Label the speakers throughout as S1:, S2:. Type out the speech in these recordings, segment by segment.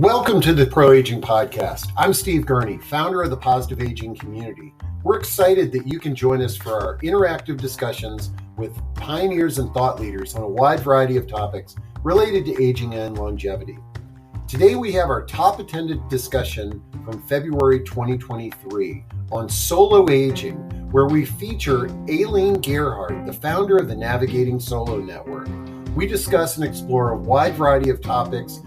S1: Welcome to the Pro Aging Podcast. I'm Steve Gurney, founder of the Positive Aging Community. We're excited that you can join us for our interactive discussions with pioneers and thought leaders on a wide variety of topics related to aging and longevity. Today we have our top attended discussion from February 2023 on solo aging, where we feature Ailene Gerhardt, the founder of the Navigating Solo Network. We discuss and explore a wide variety of topics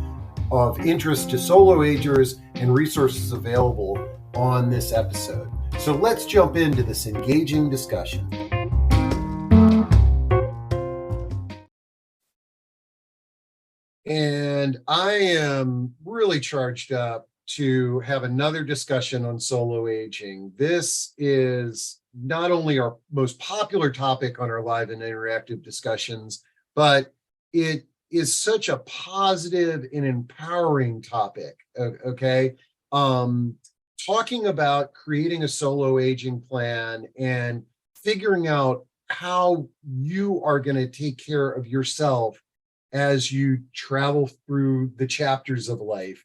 S1: of interest to solo agers and resources available on this episode. So let's jump into this engaging discussion. And I am really charged up to have another discussion on solo aging. This is not only our most popular topic on our live and interactive discussions, but it is such a positive and empowering topic, okay? Talking about creating a solo aging plan and figuring out how you are going to take care of yourself as you travel through the chapters of life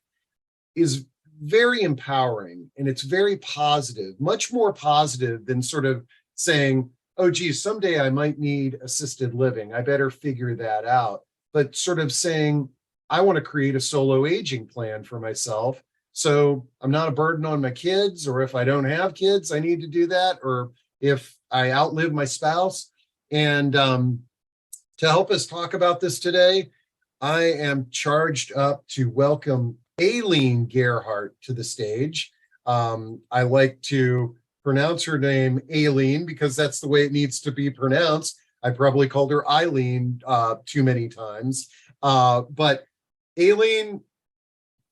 S1: is very empowering, and it's very positive, much more positive than sort of saying, oh, geez, someday I might need assisted living. I better figure that out. But sort of saying, I want to create a solo aging plan for myself, so I'm not a burden on my kids, or if I don't have kids, I need to do that, or if I outlive my spouse. And to help us talk about this today, I am charged up to welcome Ailene Gerhardt to the stage. I like to pronounce her name Ailene because that's the way it needs to be pronounced. I probably called her Ailene too many times. But Ailene,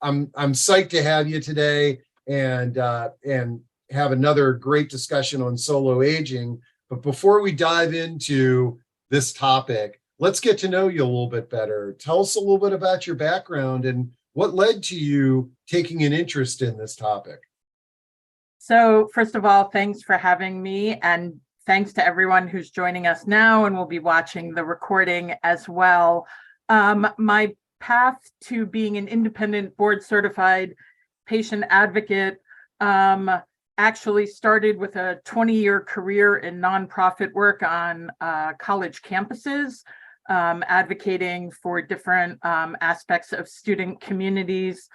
S1: I'm psyched to have you today and have another great discussion on solo aging. But before we dive into this topic, let's get to know you a little bit better. Tell us a little bit about your background and what led to you taking an interest in this topic.
S2: So first of all, thanks for having me, and thanks to everyone who's joining us now and will be watching the recording as well. My path to being an independent board certified patient advocate actually started with a 20-year career in nonprofit work on college campuses, advocating for different aspects of student communities.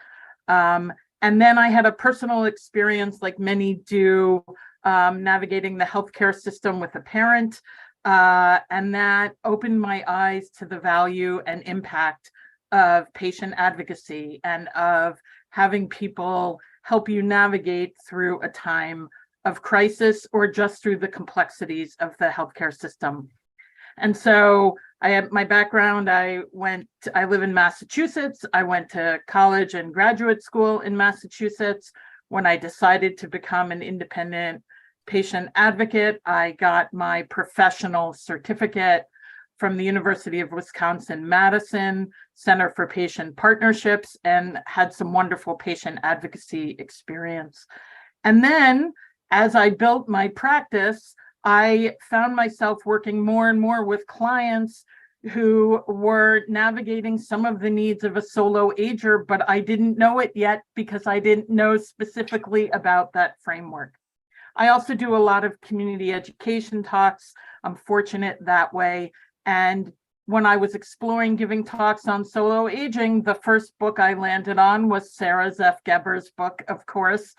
S2: And then I had a personal experience, like many do, navigating the healthcare system with a parent, and that opened my eyes to the value and impact of patient advocacy and of having people help you navigate through a time of crisis or just through the complexities of the healthcare system. And so I have my background. I live in Massachusetts. I went to college and graduate school in Massachusetts. When I decided to become an independent patient advocate, I got my professional certificate from the University of Wisconsin-Madison Center for Patient Partnerships and had some wonderful patient advocacy experience. And then as I built my practice, I found myself working more and more with clients who were navigating some of the needs of a solo ager, but I didn't know it yet because I didn't know specifically about that framework. I also do a lot of community education talks. I'm fortunate that way. And when I was exploring giving talks on solo aging, the first book I landed on was Sarah Zeff Geber's book, of course.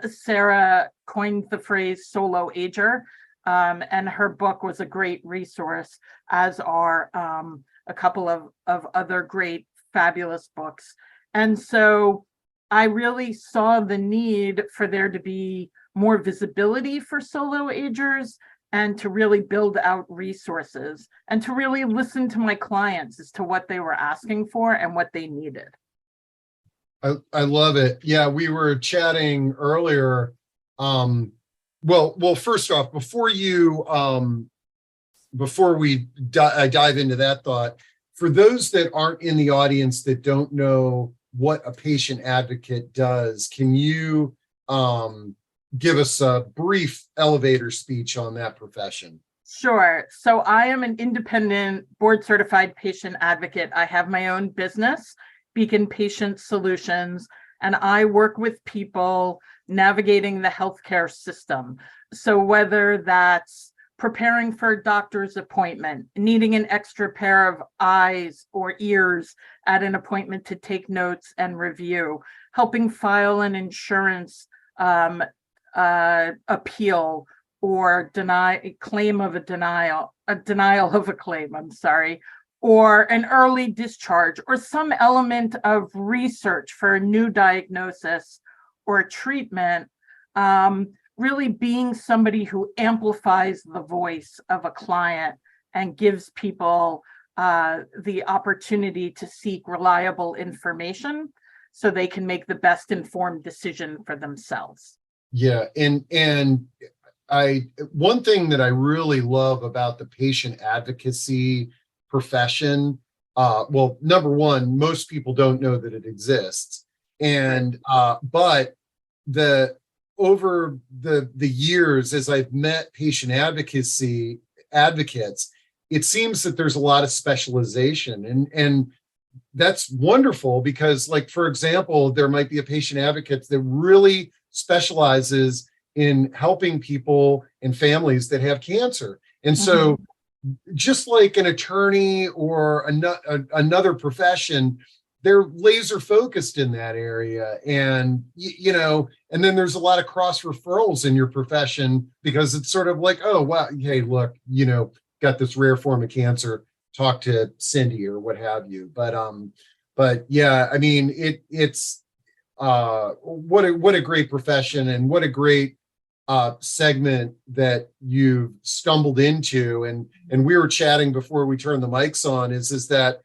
S2: Sarah coined the phrase solo ager, and her book was a great resource, as are a couple of other great, fabulous books. And so I really saw the need for there to be more visibility for solo agers and to really build out resources and to really listen to my clients as to what they were asking for and what they needed.
S1: I love it. Yeah, we were chatting earlier. Well, first off, before we dive into that thought, for those that aren't in the audience that don't know what a patient advocate does, can you give us a brief elevator speech on that profession?
S2: Sure. So I am an independent board certified patient advocate. I have my own business. Beacon Patient Solutions, and I work with people navigating the healthcare system. So whether that's preparing for a doctor's appointment, needing an extra pair of eyes or ears at an appointment to take notes and review, helping file an insurance appeal or denial of a denial of a claim, I'm sorry, or an early discharge, or some element of research for a new diagnosis or treatment, really being somebody who amplifies the voice of a client and gives people the opportunity to seek reliable information so they can make the best informed decision for themselves.
S1: Yeah, and one thing that I really love about the patient advocacy profession, well, number one, most people don't know that it exists, and but over the years, as I've met patient advocacy advocates, it seems that there's a lot of specialization, and that's wonderful because, like, for example, there might be a patient advocate that really specializes in helping people and families that have cancer. And so just like an attorney or another profession, they're laser focused in that area. And, and then there's a lot of cross referrals in your profession because it's sort of like, oh, wow, hey, look, got this rare form of cancer, talk to Cindy or what have you. But yeah, I mean, it's what a great profession, and what a great segment that you've stumbled into. And we were chatting before we turned the mics on, is that,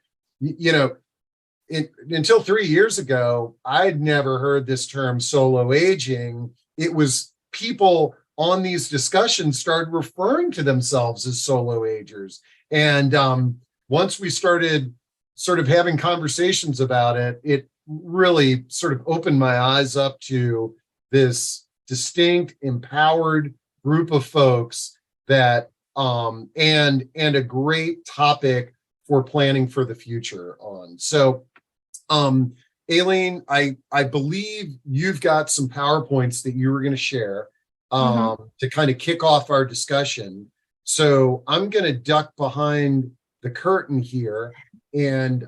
S1: until 3 years ago, I'd never heard this term solo aging. It was people on these discussions started referring to themselves as solo agers. And once we started sort of having conversations about it, it really sort of opened my eyes up to this distinct, empowered group of folks that and a great topic for planning for the future on. So Ailene, I believe you've got some PowerPoints that you were going to share to kind of kick off our discussion. So I'm going to duck behind the curtain here, and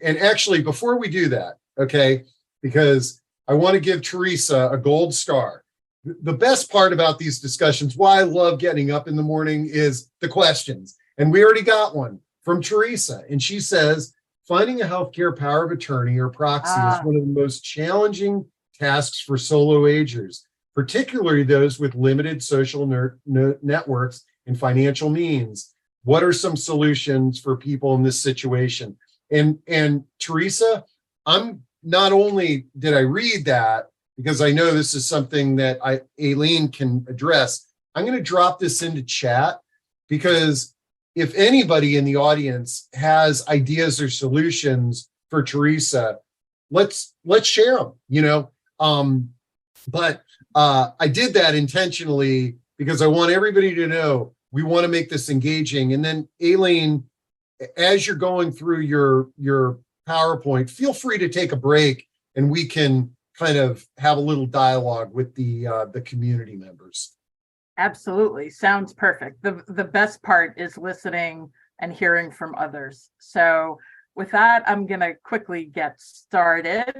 S1: actually, before we do that, okay, because I want to give Teresa a gold star. The best part about these discussions, why I love getting up in the morning, is the questions. And we already got one from Teresa, and she says, finding a healthcare power of attorney or proxy is one of the most challenging tasks for solo agers, particularly those with limited social networks and financial means. What are some solutions for people in this situation? And Teresa, I'm not only did I read that because I know this is something that Ailene can address, I'm going to drop this into chat, because if anybody in the audience has ideas or solutions for Teresa, let's share them, but I did that intentionally because I want everybody to know we want to make this engaging. And then Ailene, as you're going through your PowerPoint, feel free to take a break and we can kind of have a little dialogue with the community members.
S2: Absolutely. Sounds perfect. The best part is listening and hearing from others. So with that, I'm going to quickly get started.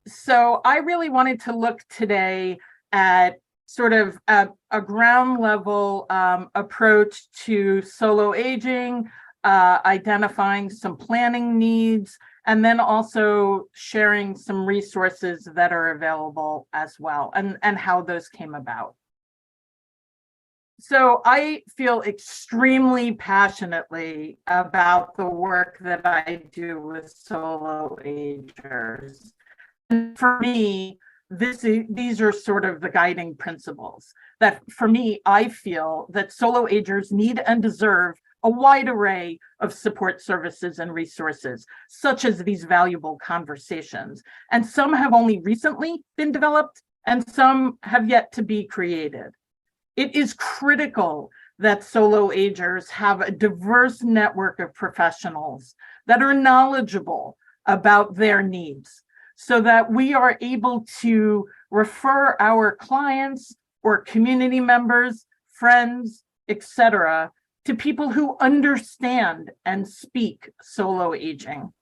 S2: So I really wanted to look today at sort of a ground level approach to solo aging, identifying some planning needs, and then also sharing some resources that are available as well, and how those came about. So I feel extremely passionately about the work that I do with solo agers. And for me, these are sort of the guiding principles that, for me, I feel that solo agers need and deserve a wide array of support services and resources, such as these valuable conversations. And some have only recently been developed, and some have yet to be created. It is critical that solo agers have a diverse network of professionals that are knowledgeable about their needs, so that we are able to refer our clients or community members, friends, etc., to people who understand and speak solo aging.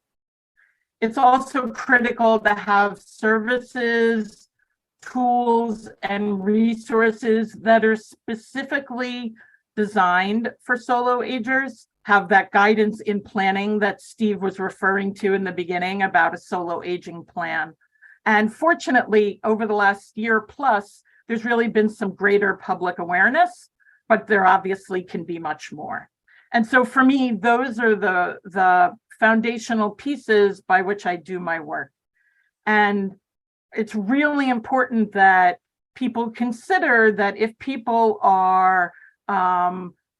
S2: It's also critical to have services, tools, and resources that are specifically designed for solo agers, have that guidance in planning that Steve was referring to in the beginning about a solo aging plan. And fortunately, over the last year plus, there's really been some greater public awareness, but there obviously can be much more. And so for me, those are the foundational pieces by which I do my work. And it's really important that people consider that if people are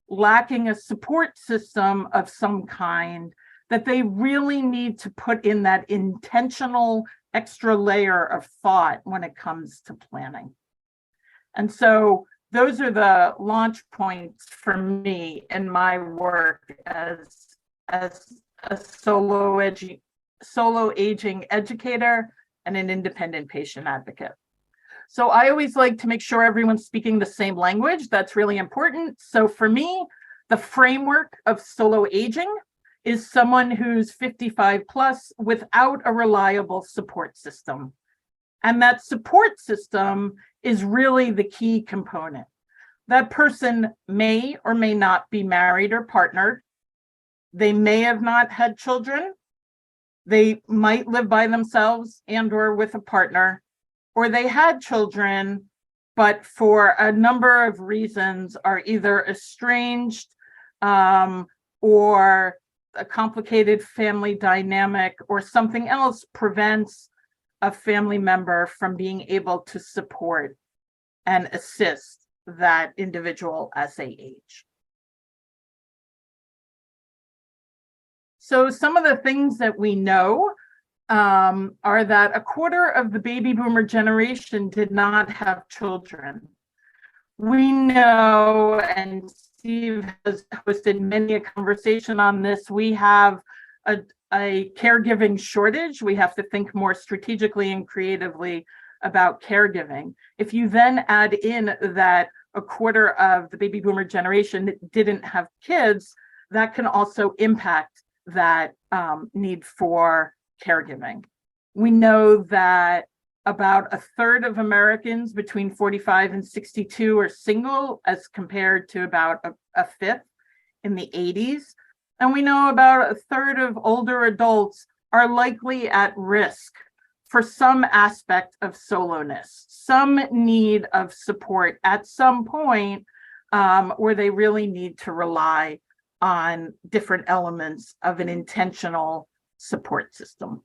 S2: lacking a support system of some kind, that they really need to put in that intentional extra layer of thought when it comes to planning. And so those are the launch points for me in my work as a solo aging educator and an independent patient advocate. So I always like to make sure everyone's speaking the same language. That's really important. So for me, the framework of solo aging is someone who's 55 plus without a reliable support system. And that support system is really the key component. That person may or may not be married or partnered. They may have not had children. They might live by themselves and or with a partner, or they had children, but for a number of reasons are either estranged or a complicated family dynamic or something else prevents a family member from being able to support and assist that individual as they age. So some of the things that we know are that a quarter of the baby boomer generation did not have children. We know, and Steve has hosted many a conversation on this, we have a caregiving shortage. We have to think more strategically and creatively about caregiving. If you then add in that a quarter of the baby boomer generation didn't have kids, that can also impact that need for caregiving. We know that about a third of Americans between 45 and 62 are single, as compared to about a fifth in the 80s. And we know about a third of older adults are likely at risk for some aspect of soloness, some need of support at some point where they really need to rely on different elements of an intentional support system.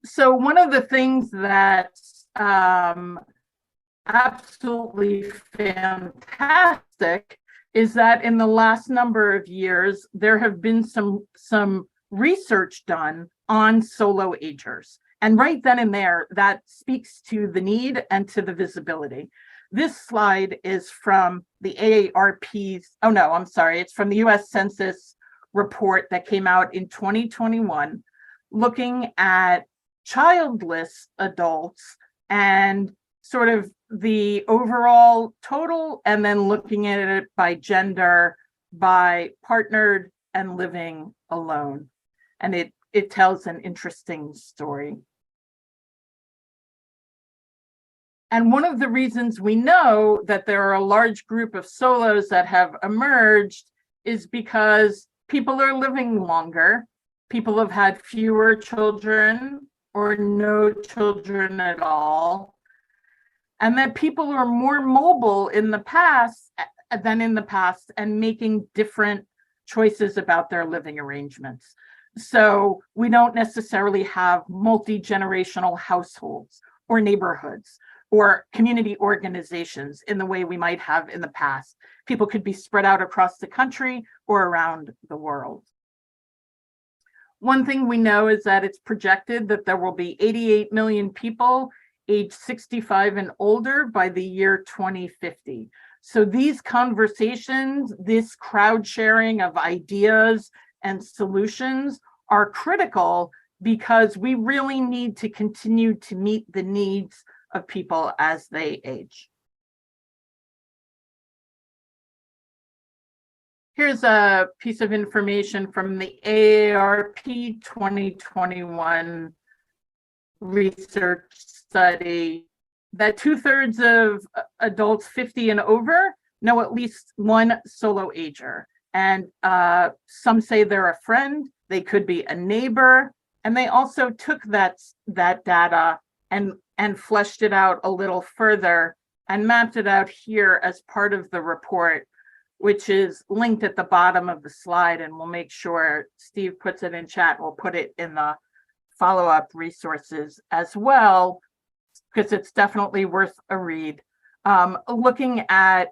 S2: So one of the things that's absolutely fantastic is that in the last number of years, there have been some research done on solo agers. And right then and there, that speaks to the need and to the visibility. This slide is from the AARP's, oh no, I'm sorry, it's from the US Census report that came out in 2021, looking at childless adults and sort of the overall total, and then looking at it by gender, by partnered and living alone. And it tells an interesting story. And one of the reasons we know that there are a large group of solos that have emerged is because people are living longer. People have had fewer children or no children at all. And that people are more mobile in the past than in the past and making different choices about their living arrangements. So we don't necessarily have multi-generational households or neighborhoods or community organizations in the way we might have in the past. People could be spread out across the country or around the world. One thing we know is that it's projected that there will be 88 million people age 65 and older by the year 2050. So these conversations, this crowd sharing of ideas and solutions are critical because we really need to continue to meet the needs of people as they age. Here's a piece of information from the AARP 2021 research study that 2/3 of adults 50 and over know at least one solo ager. And some say they're a friend, they could be a neighbor, and they also took that data and fleshed it out a little further and mapped it out here as part of the report, which is linked at the bottom of the slide, and we'll make sure Steve puts it in chat. We'll put it in the follow-up resources as well, because it's definitely worth a read. Looking at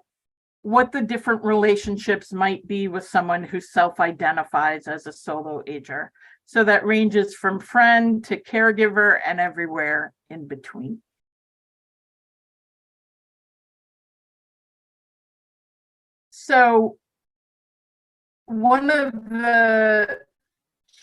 S2: what the different relationships might be with someone who self-identifies as a solo ager. So that ranges from friend to caregiver and everywhere in between. So one of the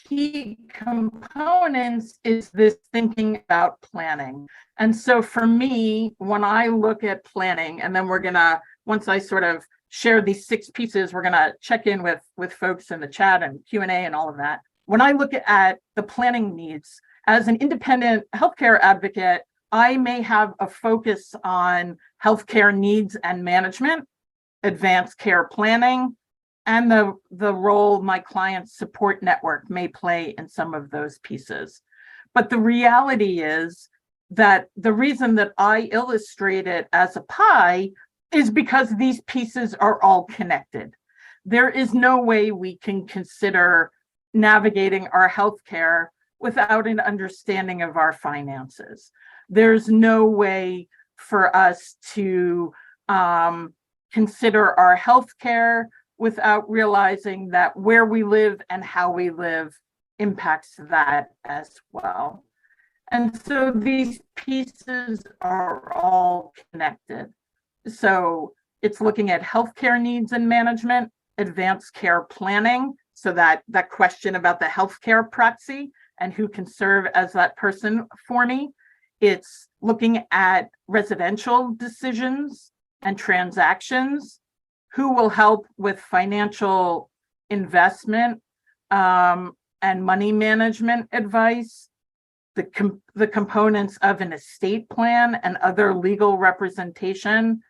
S2: key components is this thinking about planning. And so for me, when I look at planning, and then we're gonna, once I sort of share these 6 pieces, we're gonna check in with folks in the chat and Q&A and all of that. When I look at the planning needs, as an independent healthcare advocate, I may have a focus on healthcare needs and management, advanced care planning, and the role my client's support network may play in some of those pieces. But the reality is that the reason that I illustrate it as a pie is because these pieces are all connected. There is no way we can consider navigating our healthcare without an understanding of our finances. There's no way for us to consider our healthcare without realizing that where we live and how we live impacts that as well. And so these pieces are all connected. So it's looking at healthcare needs and management, advanced care planning, so that question about the healthcare proxy and who can serve as that person for me. It's looking at residential decisions and transactions, who will help with financial investment and money management advice, the components of an estate plan and other legal representation.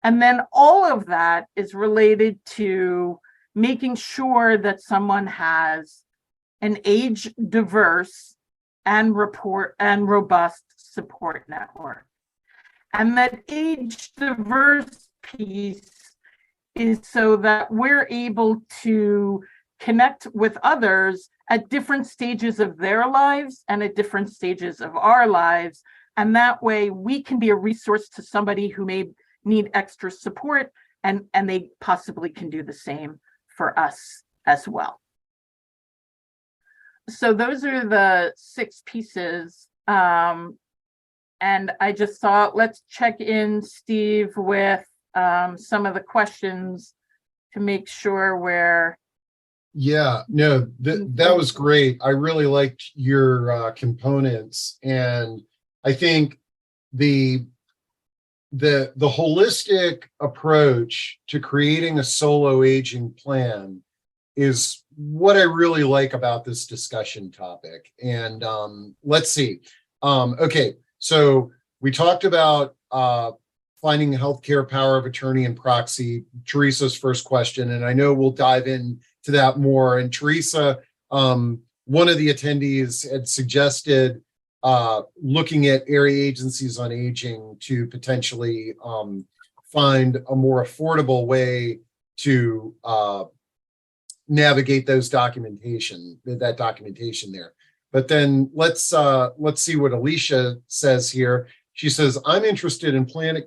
S2: And then all of that is related to making sure that someone has an age diverse and robust support network. And that age diverse piece is so that we're able to connect with others at different stages of their lives and at different stages of our lives. And that way we can be a resource to somebody who may need extra support, and they possibly can do the same for us as well. So those are the 6 pieces. And I just thought, let's check in, Steve, with some of the questions to make sure we're.
S1: Yeah, no, that was great. I really liked your components, and I think the holistic approach to creating a solo aging plan is what I really like about this discussion topic. And let's see. Okay, so we talked about finding healthcare power of attorney and proxy, Teresa's first question, and I know we'll dive into that more. And Teresa, one of the attendees had suggested looking at area agencies on aging to potentially find a more affordable way to navigate that documentation there. But then let's see what Alicia says here. She says, I'm interested in planning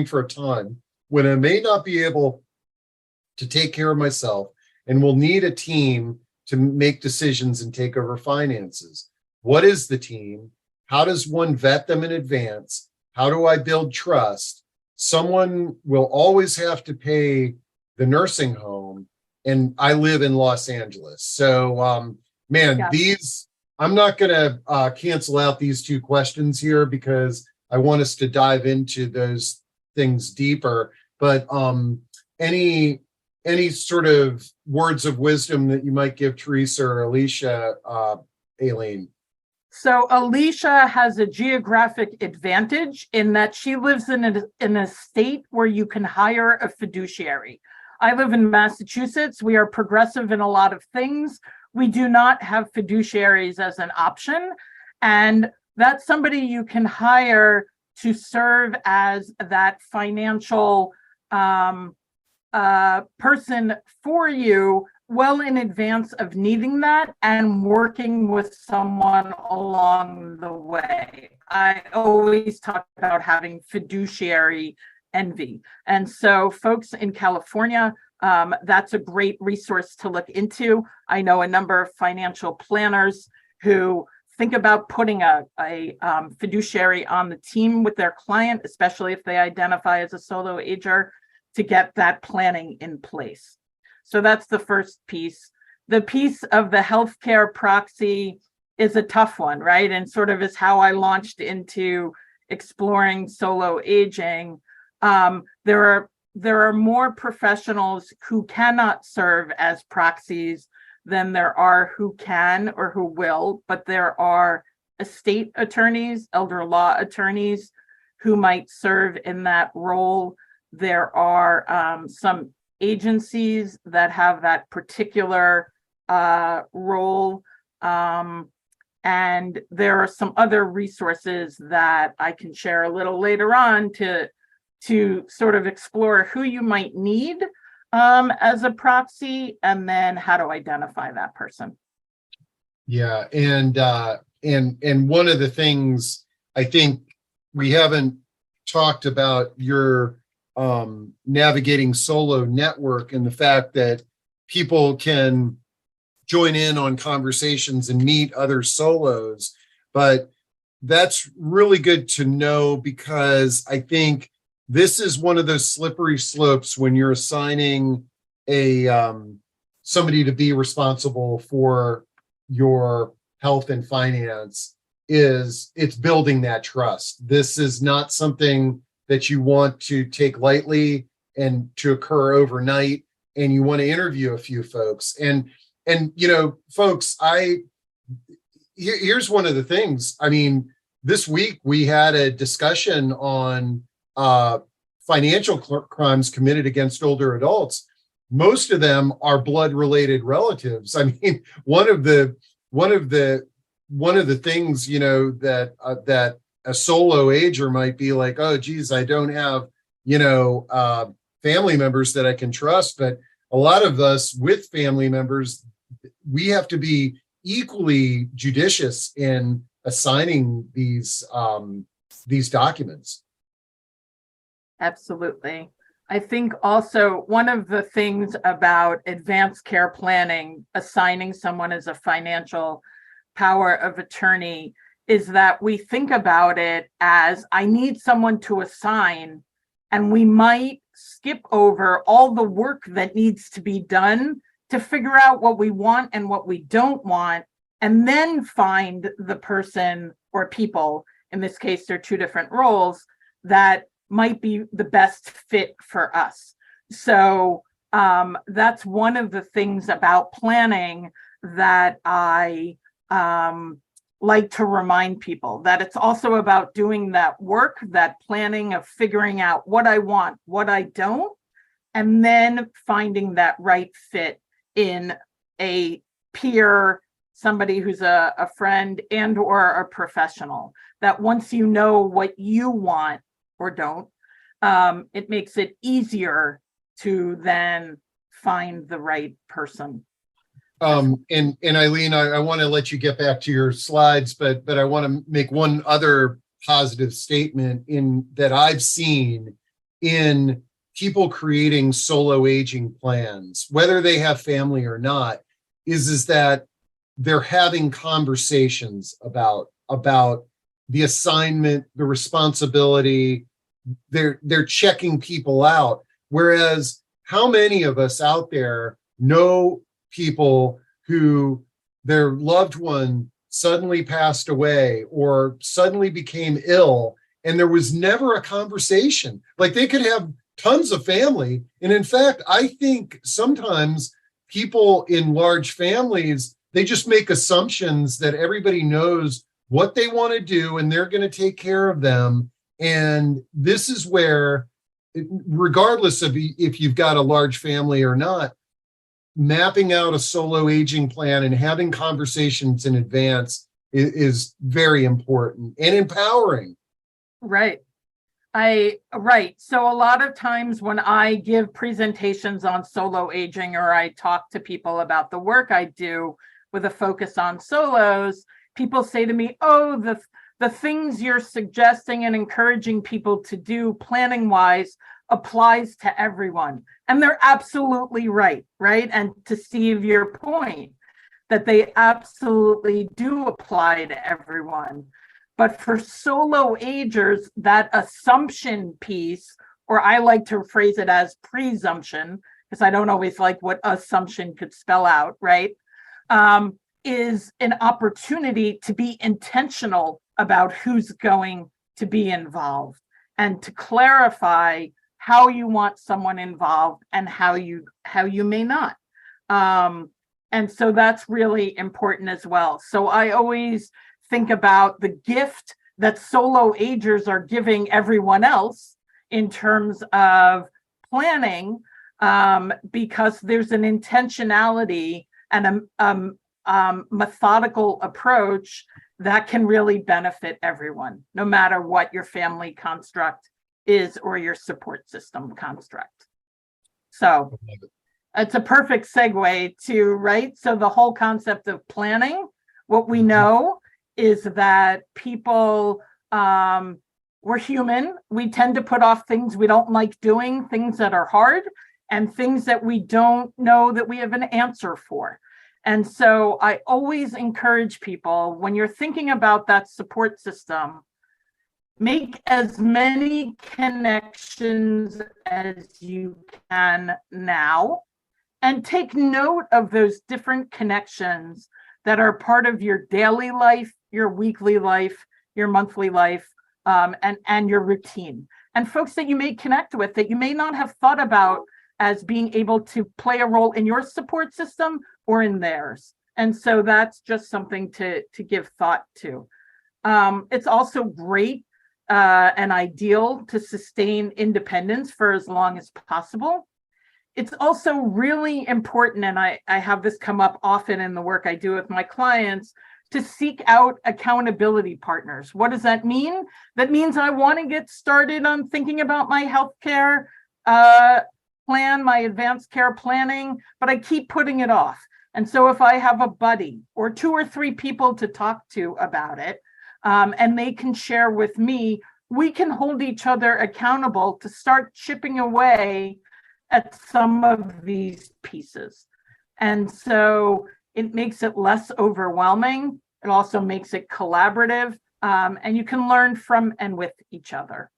S1: for a time when I may not be able to take care of myself and will need a team to make decisions and take over finances. What is the team? how does one vet them in advance? How do I build trust? Someone will always have to pay the nursing home, and I live in Los Angeles. So, man,
S2: Yeah.
S1: I'm not going to cancel out these two questions here because I want us to dive into those things deeper. But any sort of words of wisdom that you might give Teresa or Alicia, Ailene?
S2: So Alicia has a geographic advantage in that she lives in a state where you can hire a fiduciary. I live in Massachusetts. We are progressive in a lot of things. We do not have fiduciaries as an option. And that's somebody you can hire to serve as that financial person for you well in advance of needing that and working with someone along the way. I always talk about having fiduciary envy. And so folks in California, that's a great resource to look into. I know a number of financial planners who think about putting a fiduciary on the team with their client, especially if they identify as a solo ager, to get that planning in place. So that's the first piece. The piece of the healthcare proxy is a tough one, right? And sort of is how I launched into exploring solo aging. There are more professionals who cannot serve as proxies than there are who can or who will, but there are estate attorneys, elder law attorneys who might serve in that role. There are some agencies that have that particular role. And there are some other resources that I can share a little later on to sort of explore who you might need as a proxy and then how to identify that person.
S1: Yeah, and one of the things I think we haven't talked about your navigating solo network and the fact that people can join in on conversations and meet other solos. But that's really good to know because I think this is one of those slippery slopes when you're assigning a somebody to be responsible for your health and finance. It's building that trust. This is not something that you want to take lightly and to occur overnight, and you want to interview a few folks. And folks, here's one of the things. I mean, this week we had a discussion on financial crimes committed against older adults. Most of them are blood-related relatives. I mean, one of the things that a solo ager might be like, oh, geez, I don't have, family members that I can trust. But a lot of us with family members, we have to be equally judicious in assigning these documents.
S2: Absolutely. I think also one of the things about advanced care planning, assigning someone as a financial power of attorney, is that we think about it as I need someone to assign, and we might skip over all the work that needs to be done to figure out what we want and what we don't want, and then find the person or people, in this case, they're two different roles, that might be the best fit for us. So that's one of the things about planning that I like to remind people, that it's also about doing that work, that planning of figuring out what I want, what I don't, and then finding that right fit in a peer, somebody who's a friend and or a professional, that once you know what you want or don't, it makes it easier to then find the right person.
S1: And Ailene, I want to let you get back to your slides, but I want to make one other positive statement in that I've seen in people creating solo aging plans, whether they have family or not, is that they're having conversations about the assignment, the responsibility. They're checking people out. Whereas how many of us out there know people who their loved one suddenly passed away or suddenly became ill, and there was never a conversation? Like, they could have tons of family. And in fact, I think sometimes people in large families, they just make assumptions that everybody knows what they want to do and they're going to take care of them. And this is where, regardless of if you've got a large family or not, mapping out a solo aging plan and having conversations in advance is very important and empowering.
S2: Right. Right. So a lot of times when I give presentations on solo aging, or I talk to people about the work I do with a focus on solos, people say to me, oh, the things you're suggesting and encouraging people to do planning wise applies to everyone. And they're absolutely right. And to Steve, your point, that they absolutely do apply to everyone. But for solo agers, that assumption piece, or I like to phrase it as presumption, because I don't always like what assumption could spell out, right? Is an opportunity to be intentional about who's going to be involved and to clarify how you want someone involved and how you may not. And so that's really important as well. So I always think about the gift that solo agers are giving everyone else in terms of planning, because there's an intentionality and a methodical approach that can really benefit everyone, no matter what your family construct is or your support system construct. So it's a perfect segue to, right? So the whole concept of planning, what we know is that people, we're human. We tend to put off things we don't like doing, things that are hard, and things that we don't know that we have an answer for. And so I always encourage people, when you're thinking about that support system, make as many connections as you can now, and take note of those different connections that are part of your daily life, your weekly life, your monthly life, and your routine. And folks that you may connect with that you may not have thought about as being able to play a role in your support system or in theirs. And so that's just something to give thought to. It's also great and ideal to sustain independence for as long as possible. It's also really important, and I have this come up often in the work I do with my clients, to seek out accountability partners. What does that mean? That means I want to get started on thinking about my healthcare plan, my advanced care planning, but I keep putting it off. And so if I have a buddy or 2 or 3 people to talk to about it, and they can share with me, we can hold each other accountable to start chipping away at some of these pieces. And so it makes it less overwhelming. It also makes it collaborative, and you can learn from and with each other.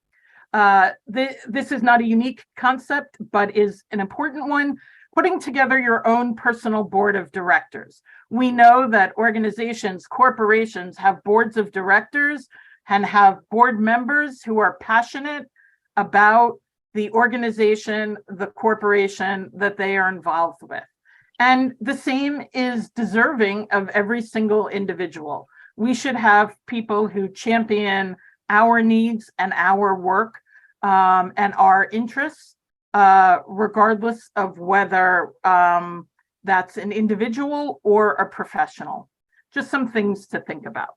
S2: This is not a unique concept, but is an important one. Putting together your own personal board of directors. We know that organizations, corporations have boards of directors and have board members who are passionate about the organization, the corporation that they are involved with. And the same is deserving of every single individual. We should have people who champion our needs and our work and our interests, regardless of whether that's an individual or a professional. Just some things to think about.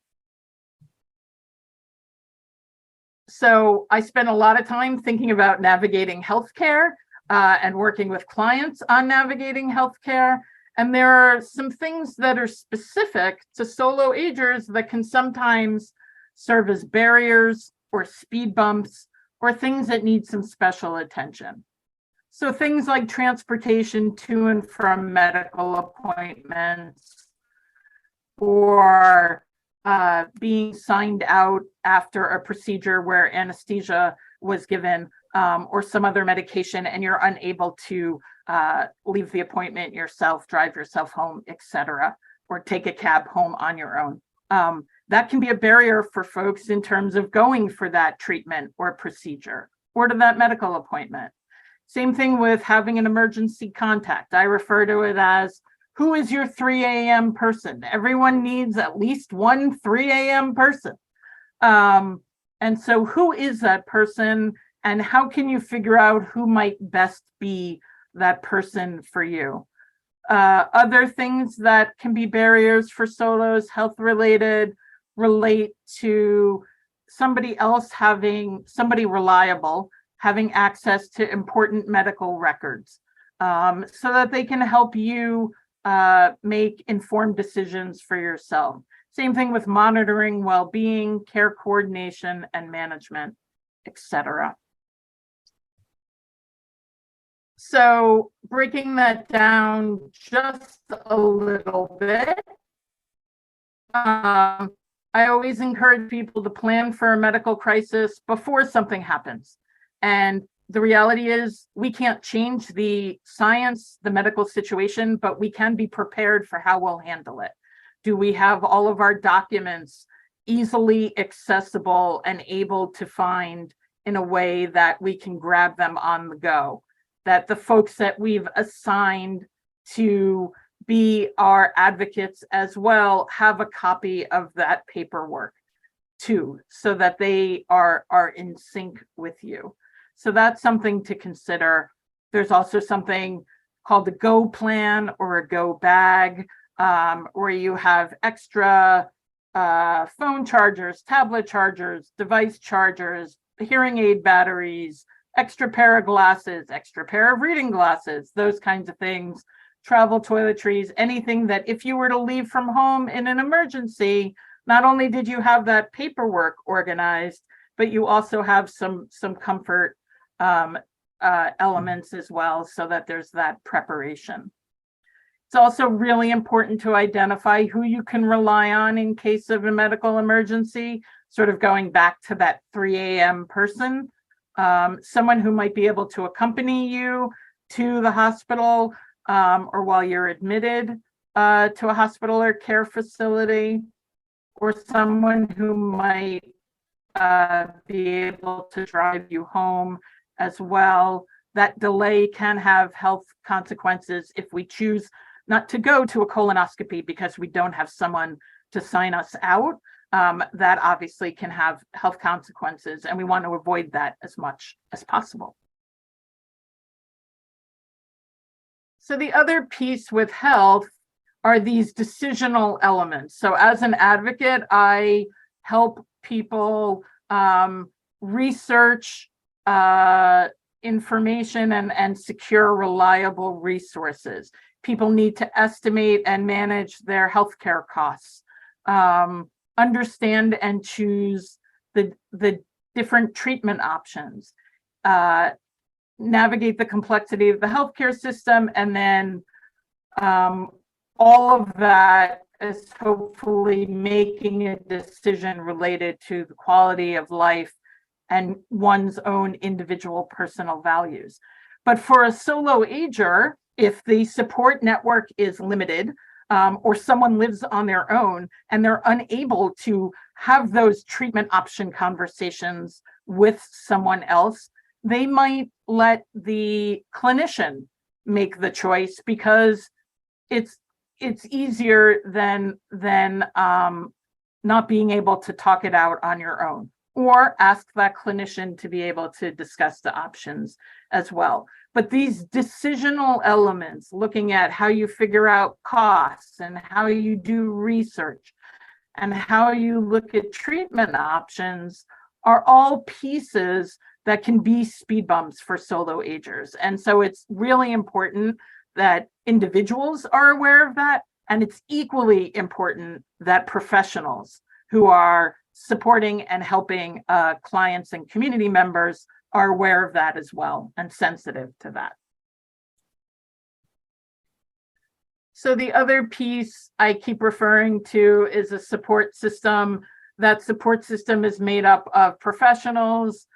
S2: So I spend a lot of time thinking about navigating healthcare and working with clients on navigating healthcare. And there are some things that are specific to solo agers that can sometimes serve as barriers or speed bumps or things that need some special attention. So things like transportation to and from medical appointments, or being signed out after a procedure where anesthesia was given, or some other medication, and you're unable to leave the appointment yourself, drive yourself home, etc., or take a cab home on your own. That can be a barrier for folks in terms of going for that treatment or procedure or to that medical appointment. Same thing with having an emergency contact. I refer to it as, who is your 3 a.m. person? Everyone needs at least one 3 a.m. person. And so who is that person, and how can you figure out who might best be that person for you? Other things that can be barriers for solos, health related, relate to somebody else somebody reliable having access to important medical records, so that they can help you make informed decisions for yourself. Same thing with monitoring well-being, care coordination and management, etc. So breaking that down just a little bit, I always encourage people to plan for a medical crisis before something happens. And the reality is we can't change the science, the medical situation, but we can be prepared for how we'll handle it. Do we have all of our documents easily accessible and able to find in a way that we can grab them on the go? That the folks that we've assigned to be our advocates as well have a copy of that paperwork too, so that they are in sync with you. So that's something to consider. There's also something called the Go Plan or a Go Bag, where you have extra phone chargers, tablet chargers, device chargers, hearing aid batteries, extra pair of glasses, extra pair of reading glasses, those kinds of things, travel toiletries, anything that if you were to leave from home in an emergency, not only did you have that paperwork organized, but you also have some comfort elements as well, so that there's that preparation. It's also really important to identify who you can rely on in case of a medical emergency, sort of going back to that 3 a.m. person. Someone who might be able to accompany you to the hospital, or while you're admitted to a hospital or care facility, or someone who might be able to drive you home as well. That delay can have health consequences if we choose not to go to a colonoscopy because we don't have someone to sign us out. That obviously can have health consequences, and we want to avoid that as much as possible. So the other piece with health are these decisional elements. So as an advocate, I help people research information and secure reliable resources. People need to estimate and manage their healthcare costs, understand and choose the different treatment options, navigate the complexity of the healthcare system, and then all of that is hopefully making a decision related to the quality of life and one's own individual personal values. But for a solo ager, if the support network is limited, or someone lives on their own and they're unable to have those treatment option conversations with someone else, they might let the clinician make the choice because it's easier than not being able to talk it out on your own, or ask that clinician to be able to discuss the options as well. But these decisional elements, looking at how you figure out costs and how you do research and how you look at treatment options, are all pieces that can be speed bumps for solo agers. And so it's really important that individuals are aware of that. And it's equally important that professionals who are supporting and helping clients and community members are aware of that as well and sensitive to that. So the other piece I keep referring to is a support system. That support system is made up of professionals,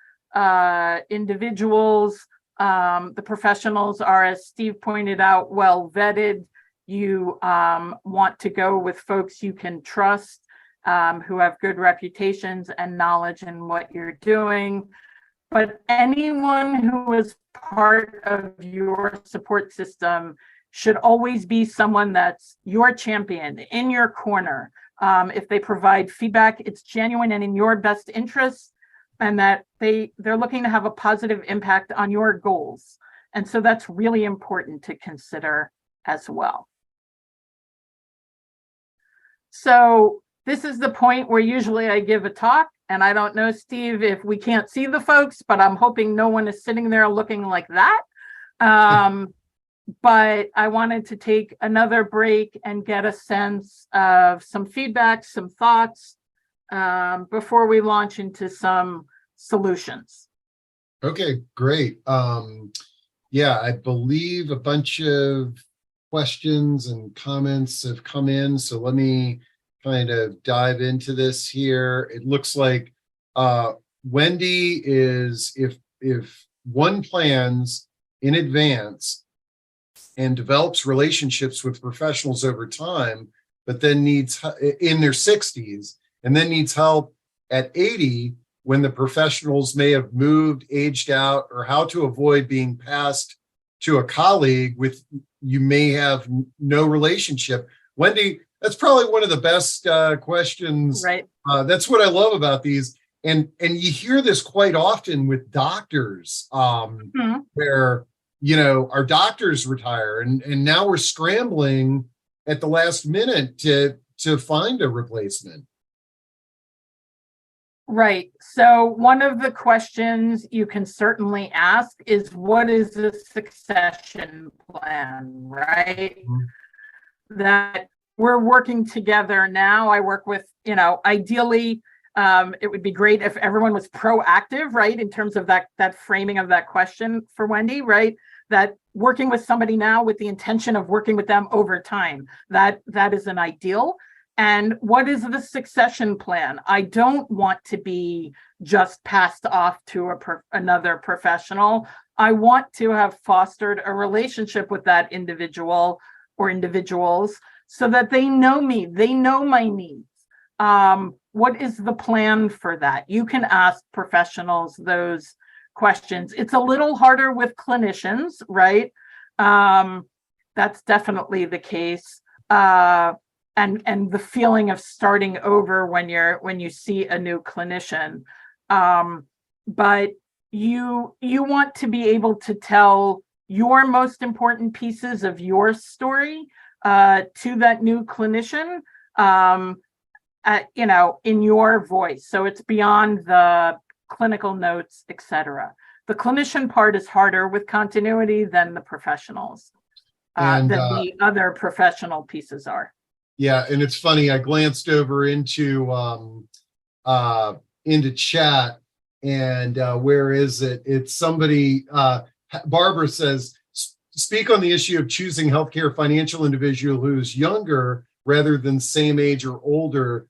S2: individuals. The professionals are, as Steve pointed out, well vetted. You want to go with folks you can trust, who have good reputations and knowledge in what you're doing. But anyone who is part of your support system should always be someone that's your champion, in your corner. If they provide feedback, it's genuine and in your best interest, and that they're looking to have a positive impact on your goals. And so that's really important to consider as well. So this is the point where usually I give a talk, and I don't know, Steve, if we can't see the folks, but I'm hoping no one is sitting there looking like that. But I wanted to take another break and get a sense of some feedback, some thoughts, before we launch into some solutions.
S1: Okay, great. Yeah, I believe a bunch of questions and comments have come in. So let me kind of dive into this here. It looks like Wendy is, if one plans in advance and develops relationships with professionals over time, but then needs in their 60s and then needs help at 80 when the professionals may have moved, aged out, or how to avoid being passed to a colleague with you may have no relationship. Wendy, that's probably one of the best questions.
S2: Right.
S1: That's what I love about these. And you hear this quite often with doctors, where our doctors retire and now we're scrambling at the last minute to find a replacement.
S2: Right. So one of the questions you can certainly ask is, what is the succession plan, right? Mm-hmm. That we're working together now. I work with, ideally, it would be great if everyone was proactive, right? In terms of that framing of that question for Wendy, right? That working with somebody now with the intention of working with them over time, that is an ideal. And what is the succession plan? I don't want to be just passed off to another professional. I want to have fostered a relationship with that individual or individuals so that they know me, they know my needs. What is the plan for that? You can ask professionals those questions. It's a little harder with clinicians, right? That's definitely the case. And the feeling of starting over when you see a new clinician. But you want to be able to tell your most important pieces of your story to that new clinician, in your voice. So it's beyond the clinical notes, etc. The clinician part is harder with continuity than the professionals, than the other professional pieces are.
S1: Yeah, and it's funny, I glanced over into chat, and where is it? It's somebody, Barbara says, speak on the issue of choosing healthcare financial individual who's younger rather than same age or older,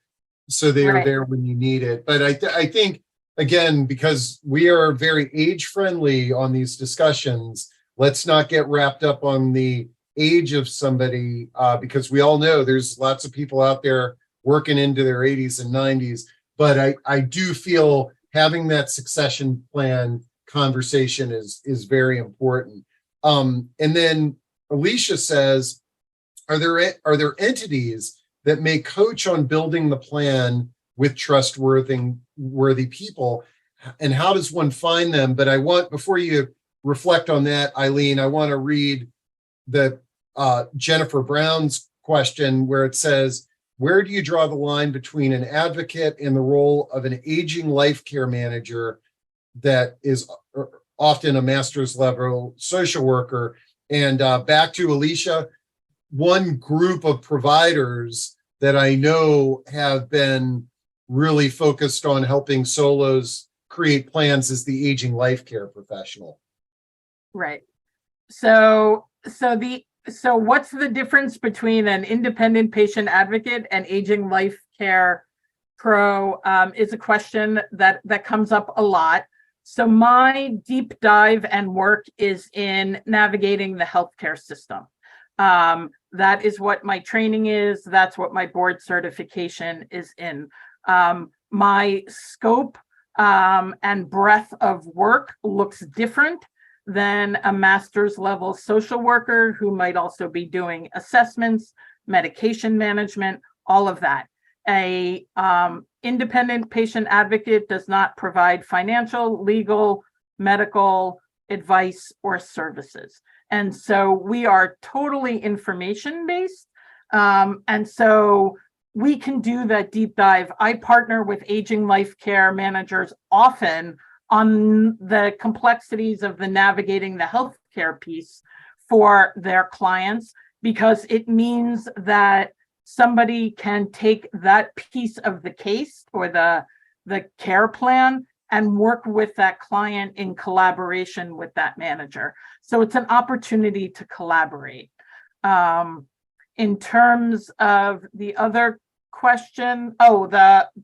S1: so they are there when you need it. But I think, again, because we are very age friendly on these discussions, let's not get wrapped up on the age of somebody, because we all know there's lots of people out there working into their 80s and 90s. But I do feel having that succession plan conversation is very important. And then Alicia says, are there entities that may coach on building the plan with trustworthy people, and how does one find them? But before you reflect on that, Ailene, I want to read the Jennifer Brown's question, where it says, where do you draw the line between an advocate and the role of an aging life care manager that is often a master's level social worker? And back to Alicia, one group of providers that I know have been really focused on helping solos create plans is the aging life care professional.
S2: Right. So the so what's the difference between an independent patient advocate and aging life care pro is a question that comes up a lot. So my deep dive and work is in navigating the healthcare system. That is what my training is. That's what my board certification is in. My scope and breadth of work looks different than a master's level social worker who might also be doing assessments, medication management, all of that. A independent patient advocate does not provide financial, legal, medical advice or services. And so we are totally information based. And so we can do that deep dive. I partner with aging life care managers often on the complexities of the navigating the healthcare piece for their clients, because it means that somebody can take that piece of the case or the care plan and work with that client in collaboration with that manager. So it's an opportunity to collaborate. In terms of the other question,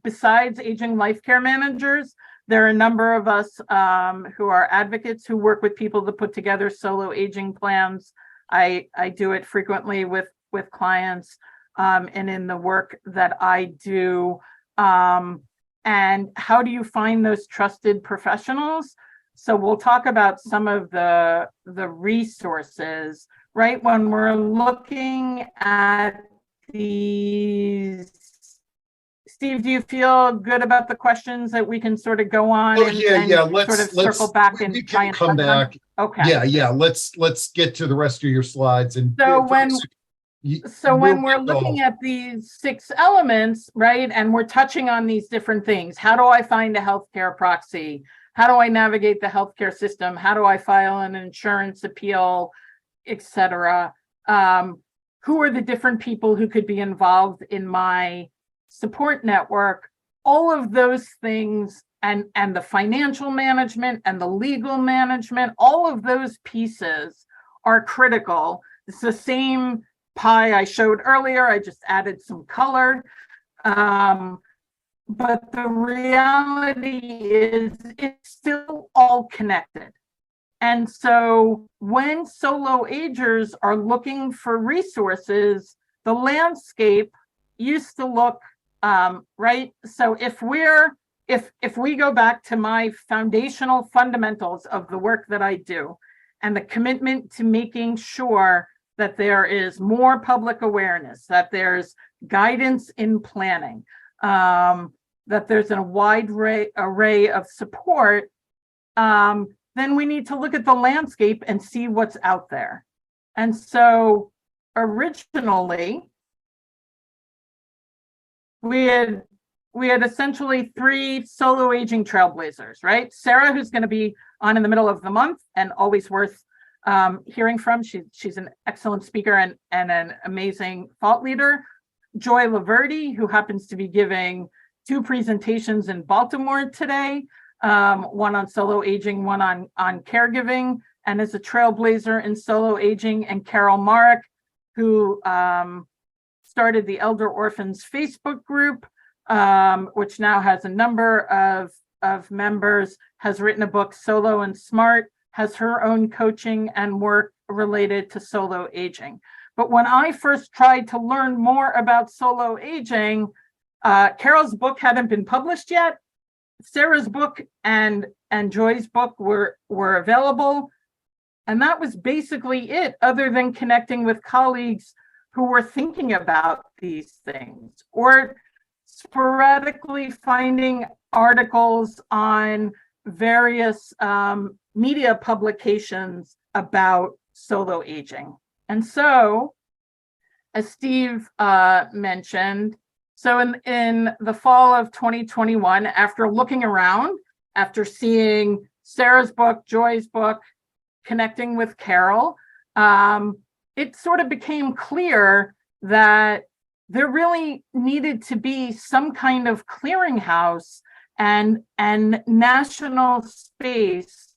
S2: besides aging life care managers, there are a number of us who are advocates who work with people to put together solo aging plans. I do it frequently with clients and in the work that I do. And how do you find those trusted professionals? So we'll talk about some of the resources, right? When we're looking at these, Steve, do you feel good about the questions that we can sort of go on
S1: Let's
S2: circle back and try and
S1: come back.
S2: Okay.
S1: Yeah. Let's get to the rest of your slides. And
S2: so when we're looking at these 6 elements, right, and we're touching on these different things, how do I find a healthcare proxy? How do I navigate the healthcare system? How do I file an insurance appeal, etc.? Who are the different people who could be involved in my support network? All of those things, and the financial management and the legal management, all of those pieces are critical. It's the same pie I showed earlier. I just added some color. But the reality is it's still all connected. And so when solo agers are looking for resources, the landscape used to look right. So if we go back to my foundational fundamentals of the work that I do and the commitment to making sure that there is more public awareness, that there's guidance in planning, that there's a wide array of support, then we need to look at the landscape and see what's out there. And so originally, we had essentially 3 solo aging trailblazers, right? Sarah, who's going to be on in the middle of the month and always worth hearing from. She's an excellent speaker and an amazing thought leader. Joy Laverty, who happens to be giving 2 presentations in Baltimore today, one on solo aging, one on caregiving, and is a trailblazer in solo aging. And Carol Marek, who started the Elder Orphans Facebook group, which now has a number of members, has written a book, Solo and Smart, has her own coaching and work related to solo aging. But when I first tried to learn more about solo aging, Carol's book hadn't been published yet. Sarah's book and Joy's book were available. And that was basically it, other than connecting with colleagues who were thinking about these things, or sporadically finding articles on various media publications about solo aging. And so, as Steve mentioned, so in the fall of 2021, after looking around, after seeing Sarah's book, Joy's book, connecting with Carol, it sort of became clear that there really needed to be some kind of clearinghouse and national space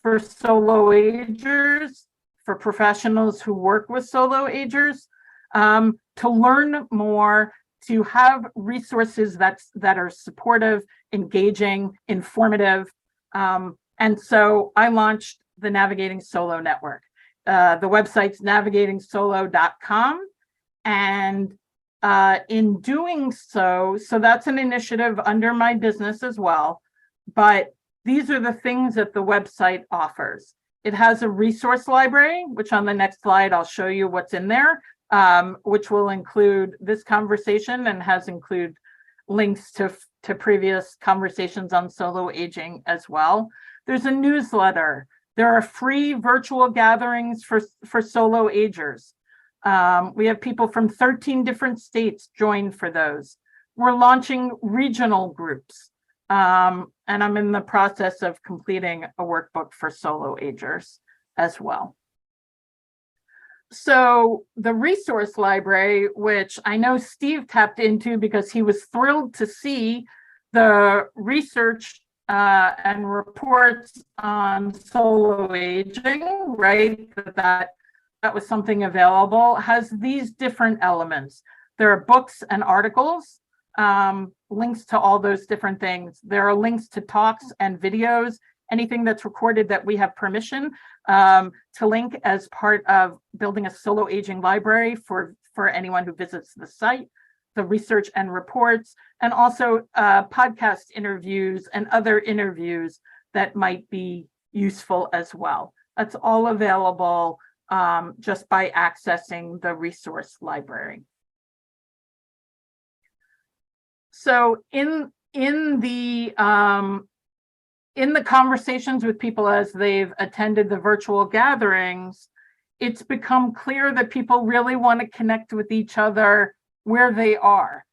S2: for solo agers, for professionals who work with solo agers, to learn more, to have resources that are supportive, engaging, informative. And so I launched the Navigating Solo Network. The website's navigatingsolo.com. And in doing so that's an initiative under my business as well. But these are the things that the website offers. It has a resource library, which on the next slide, I'll show you what's in there, which will include this conversation and has include links to previous conversations on solo aging as well. There's a newsletter. There are free virtual gatherings for solo agers. We have people from 13 different states join for those. We're launching regional groups. And I'm in the process of completing a workbook for solo agers as well. So the resource library, which I know Steve tapped into because he was thrilled to see the research and reports on solo aging, right? That was something available, has these different elements. There are books and articles, links to all those different things. There are links to talks and videos, anything that's recorded that we have permission to link as part of building a solo aging library for anyone who visits the site, the research and reports, and also podcast interviews and other interviews that might be useful as well. That's all available just by accessing the resource library. So in the conversations with people as they've attended the virtual gatherings, it's become clear that people really want to connect with each other where they are.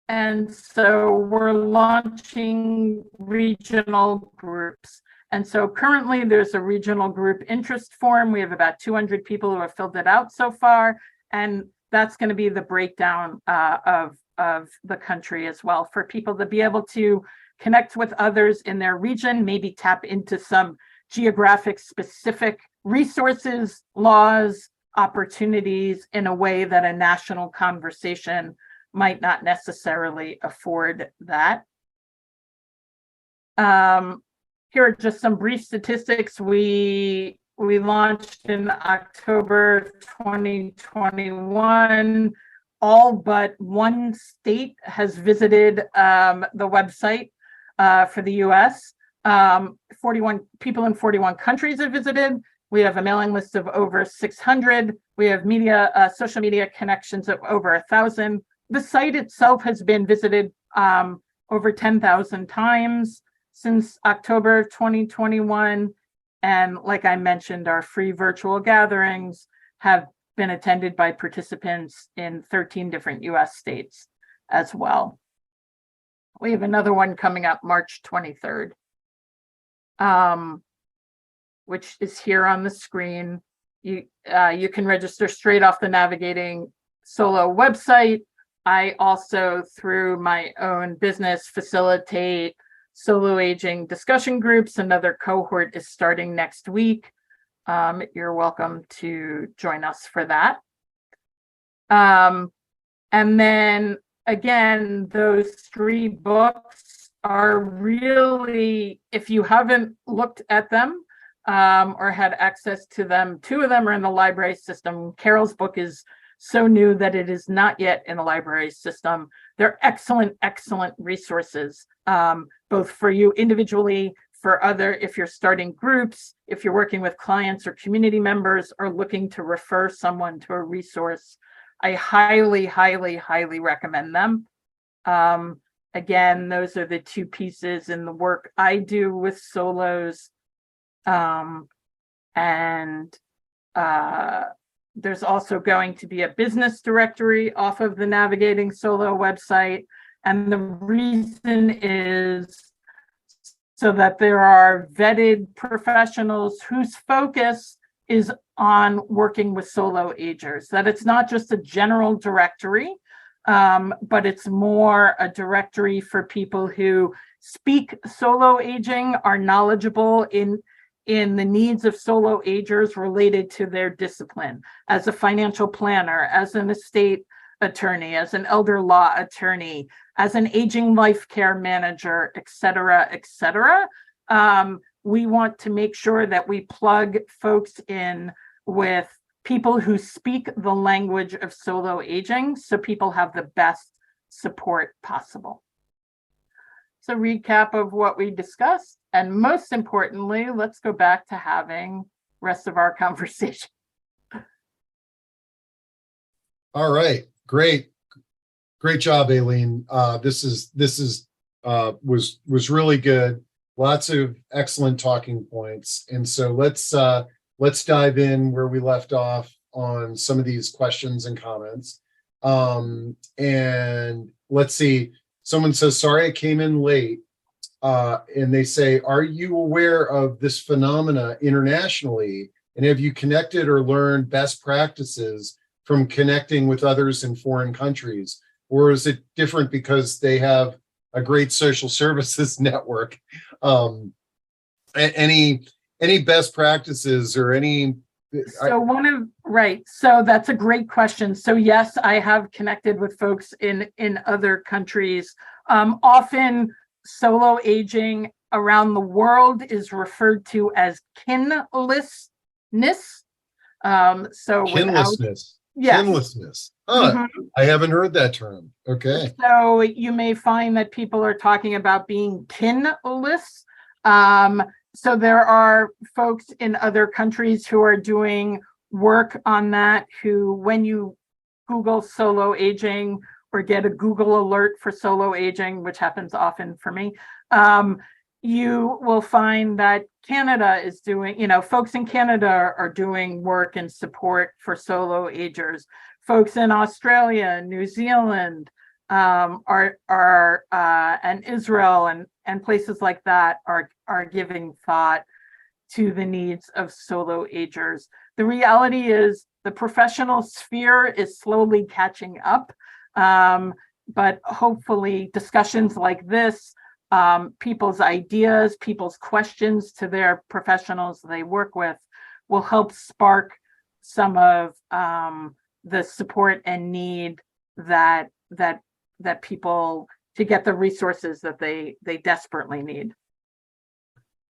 S2: And so we're launching regional groups. And so currently there's a regional group interest form. We have about 200 people who have filled it out so far. And that's going to be the breakdown of the country as well, for people to be able to connect with others in their region, maybe tap into some geographic specific resources, laws, opportunities in a way that a national conversation might not necessarily afford that. Here are just some brief statistics. We launched in October 2021. All but one state has visited the website for the US. 41 people in 41 countries have visited. We have a mailing list of over 600. We have social media connections of over 1,000. The site itself has been visited over 10,000 times since October 2021. And like I mentioned, our free virtual gatherings have been attended by participants in 13 different US states as well. We have another one coming up March 23rd, which is here on the screen. You can register straight off the Navigating Solo website. I also, through my own business, facilitate solo aging discussion groups. Another cohort is starting next week. You're welcome to join us for that. And then again, those 3 books are really, if you haven't looked at them or had access to them, 2 of them are in the library system. Carol's book is so new that it is not yet in the library system. They're excellent, excellent resources, both for you individually, for other, if you're starting groups, if you're working with clients or community members, or looking to refer someone to a resource. I highly, highly, highly recommend them. Again, those are the 2 pieces in the work I do with solos. There's also going to be a business directory off of the Navigating Solo website. And the reason is so that there are vetted professionals whose focus is on working with solo agers, that it's not just a general directory, but it's more a directory for people who speak solo aging, are knowledgeable in in the needs of solo agers related to their discipline as a financial planner, as an estate attorney, as an elder law attorney, as an aging life care manager, et cetera, et cetera. We want to make sure that we plug folks in with people who speak the language of solo aging so people have the best support possible. So recap of what we discussed, and most importantly, let's go back to having rest of our conversation.
S1: All right, great job, Ailene. This was really good. Lots of excellent talking points, and so let's dive in where we left off on some of these questions and comments. And let's see. Someone says, sorry, I came in late. And they say, are you aware of this phenomena internationally? And have you connected or learned best practices from connecting with others in foreign countries? Or is it different because they have a great social services network? Any best practices or any?
S2: So that's a great question. So yes, I have connected with folks in other countries. Often solo aging around the world is referred to as kinlessness.
S1: Kinlessness.
S2: Yes.
S1: Kinlessness.
S2: Mhm.
S1: I haven't heard that term. Okay.
S2: So you may find that people are talking about being kinless. So there are folks in other countries who are doing work on that, who, when you Google solo aging or get a Google alert for solo aging, which happens often for me, you will find that Canada is doing, folks in Canada are doing work and support for solo agers. Folks in Australia, New Zealand, and Israel and places like that are giving thought to the needs of solo agers. The reality is the professional sphere is slowly catching up, but hopefully discussions like this, people's ideas, people's questions to their professionals they work with will help spark some of the support and need that people to get the resources that they desperately need.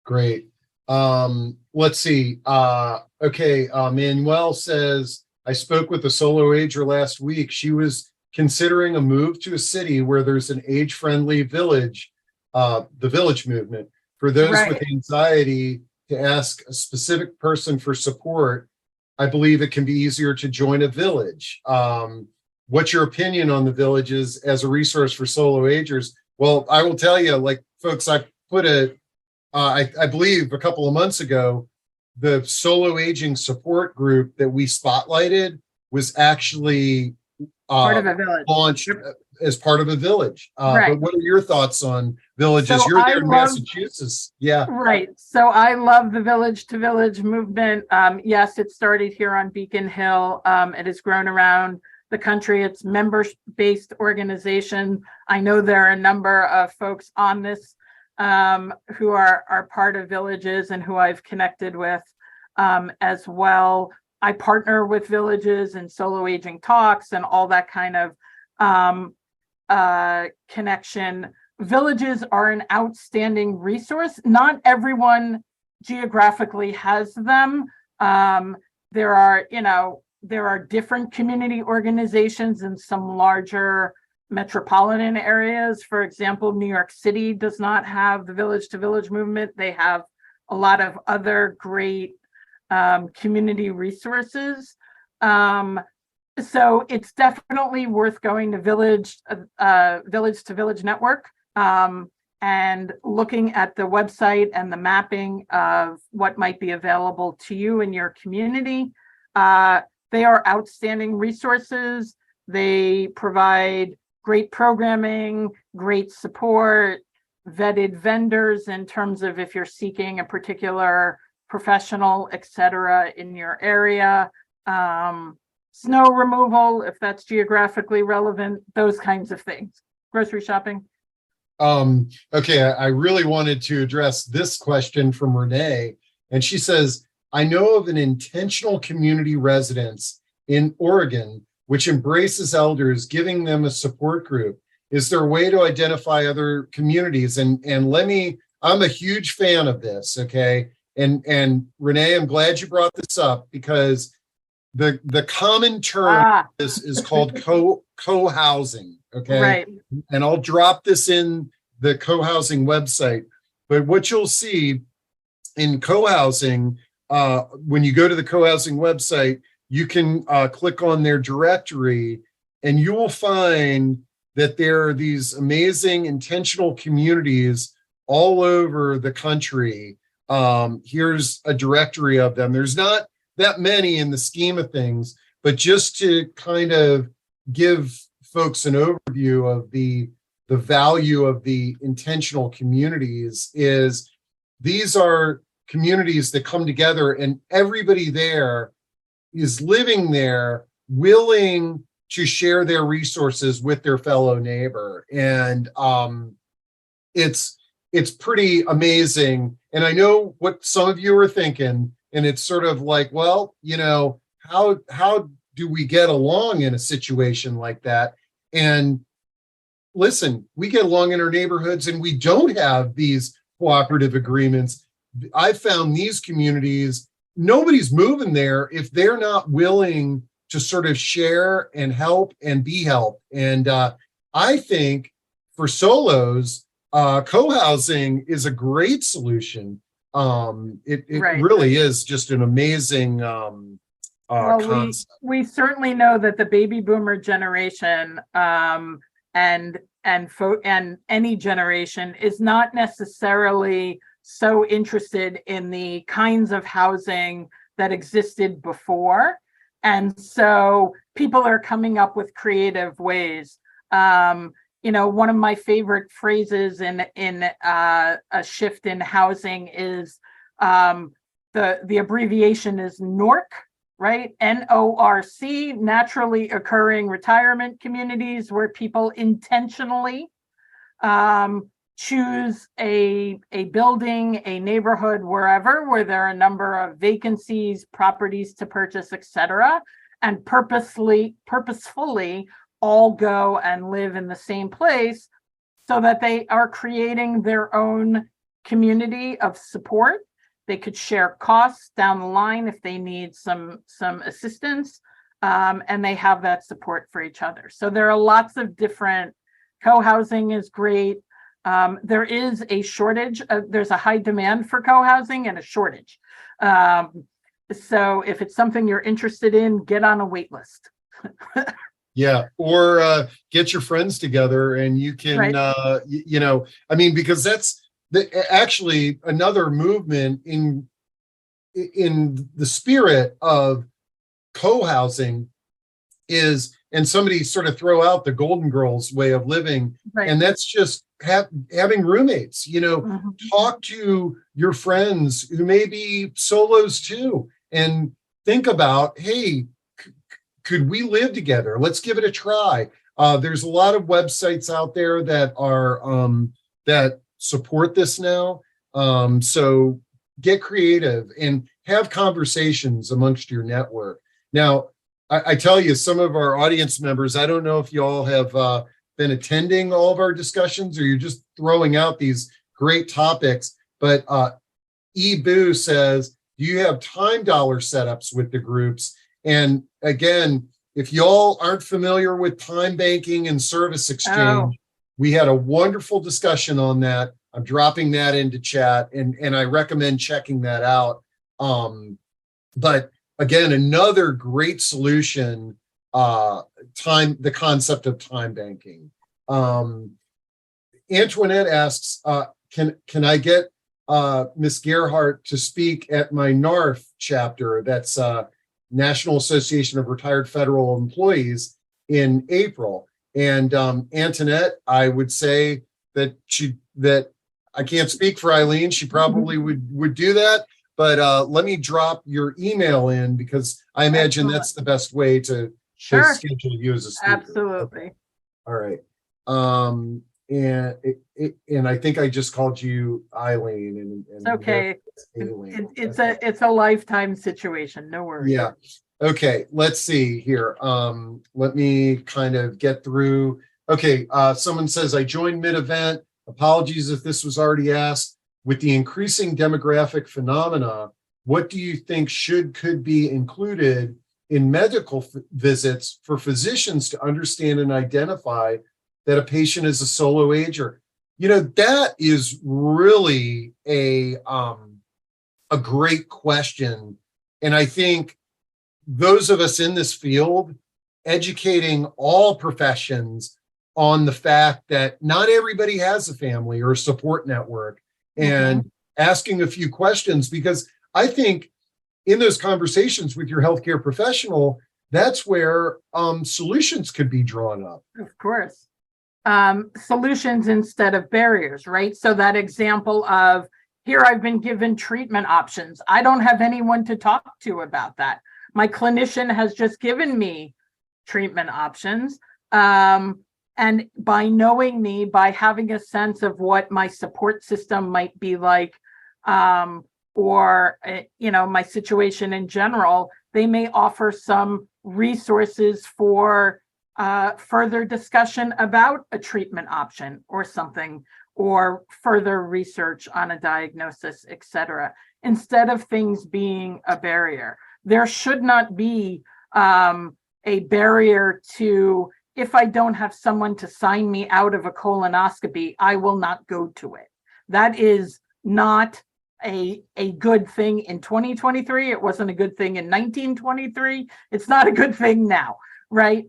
S1: Great. Let's see. Okay. Manuel says, I spoke with a solo ager last week. She was considering a move to a city where there's an age-friendly village, the village movement. For those with anxiety to ask a specific person for support, I believe it can be easier to join a village. What's your opinion on the villages as a resource for solo agers? Well, I will tell you, like, folks, I put I believe a couple of months ago, the solo aging support group that we spotlighted was actually
S2: part of a village,
S1: launched as part of a village. But what are your thoughts on villages?
S2: So
S1: You're there in Massachusetts. Yeah.
S2: Right. So I love the village to village movement. Yes, it started here on Beacon Hill. It has grown around the country. It's member-based organization. I know there are a number of folks on this who are part of villages and who I've connected with as well. I partner with villages and solo aging talks and all that kind of connection. Villages are an outstanding resource. Not everyone geographically has them. There are different community organizations in some larger metropolitan areas. For example, New York City does not have the village to village movement. They have a lot of other great community resources. So it's definitely worth going to village to village network and looking at the website and the mapping of what might be available to you in your community. They are outstanding resources. They provide great programming, great support, vetted vendors in terms of if you're seeking a particular professional, et cetera, in your area. Snow removal, if that's geographically relevant, those kinds of things. Grocery shopping.
S1: Okay, I really wanted to address this question from Renee. And she says, I know of an intentional community residence in Oregon, which embraces elders, giving them a support group. Is there a way to identify other communities? And I'm a huge fan of this. Okay. And Renee, I'm glad you brought this up, because the common term is called co-housing. Okay.
S2: Right.
S1: And I'll drop this in the co-housing website. But what you'll see in co-housing, when you go to the co-housing website, you can click on their directory, and you will find that there are these amazing intentional communities all over the country. Here's a directory of them. There's not that many in the scheme of things, but just to kind of give folks an overview of the value of the intentional communities, is these are communities that come together, and everybody there is living there, willing to share their resources with their fellow neighbor. And it's pretty amazing. And I know what some of you are thinking, and it's sort of like, well, how do we get along in a situation like that? And listen, we get along in our neighborhoods, and we don't have these cooperative agreements. I found these communities, nobody's moving there if they're not willing to sort of share and help and be helped. And I think for solos, co-housing is a great solution. It
S2: Right.
S1: really is just an amazing
S2: Well,
S1: concept.
S2: we certainly know that the baby boomer generation, and any generation is not necessarily so interested in the kinds of housing that existed before. And so people are coming up with creative ways. One of my favorite phrases in a shift in housing is the abbreviation is NORC, right? NORC, naturally occurring retirement communities, where people intentionally choose a building, a neighborhood, wherever, where there are a number of vacancies, properties to purchase, etc., and purposefully all go and live in the same place, so that they are creating their own community of support. They could share costs down the line if they need some assistance, and they have that support for each other. So there are lots of different. Co-housing is great. There is a shortage. There's a high demand for co-housing and a shortage. So if it's something you're interested in, get on a wait list.
S1: Yeah, or get your friends together, and you can, right. Because that's actually another movement in the spirit of co-housing is, and somebody sort of throw out the Golden Girls way of living, right. And that's just having roommates. Mm-hmm. Talk to your friends who may be solos too, and think about, hey, could we live together? Let's give it a try. There's a lot of websites out there that are that support this now. So get creative and have conversations amongst your network. Now, I tell you, some of our audience members, I don't know if you all have been attending all of our discussions, or you're just throwing out these great topics. But Boo says, do you have time dollar setups with the groups? And again, if y'all aren't familiar with time banking and service exchange, we had a wonderful discussion on that. I'm dropping that into chat, and I recommend checking that out. But again, another great solution, the concept of time banking. Antoinette asks, can I get Ms. Gerhardt to speak at my NARF chapter? That's National Association of Retired Federal Employees in April. And Antoinette, I would say that I can't speak for Ailene. She probably would do that. But let me drop your email in, because I imagine that's the best way to schedule you as a speaker.
S2: Absolutely.
S1: Okay. All right. And I think I just called you Ailene. And
S2: okay.
S1: Ailene.
S2: It's a lifetime situation. No worries.
S1: Yeah. Okay, let's see here. Let me kind of get through. Okay, someone says I joined mid-event. Apologies if this was already asked. With the increasing demographic phenomena, what do you think could be included in medical visits for physicians to understand and identify that a patient is a solo ager? You know, that is really a great question. And I think those of us in this field, educating all professions on the fact that not everybody has a family or a support network, and asking a few questions, because I think in those conversations with your healthcare professional, that's where solutions could be drawn up.
S2: Of course. Solutions instead of barriers, right? So that example of, here I've been given treatment options. I don't have anyone to talk to about that. My clinician has just given me treatment options. And by knowing me, by having a sense of what my support system might be like, or my situation in general, they may offer some resources for further discussion about a treatment option or something, or further research on a diagnosis, etc. Instead of things being a barrier. There should not be a barrier to, if I don't have someone to sign me out of a colonoscopy, I will not go to it. That is not a good thing in 2023. It wasn't a good thing in 1923. It's not a good thing now, right?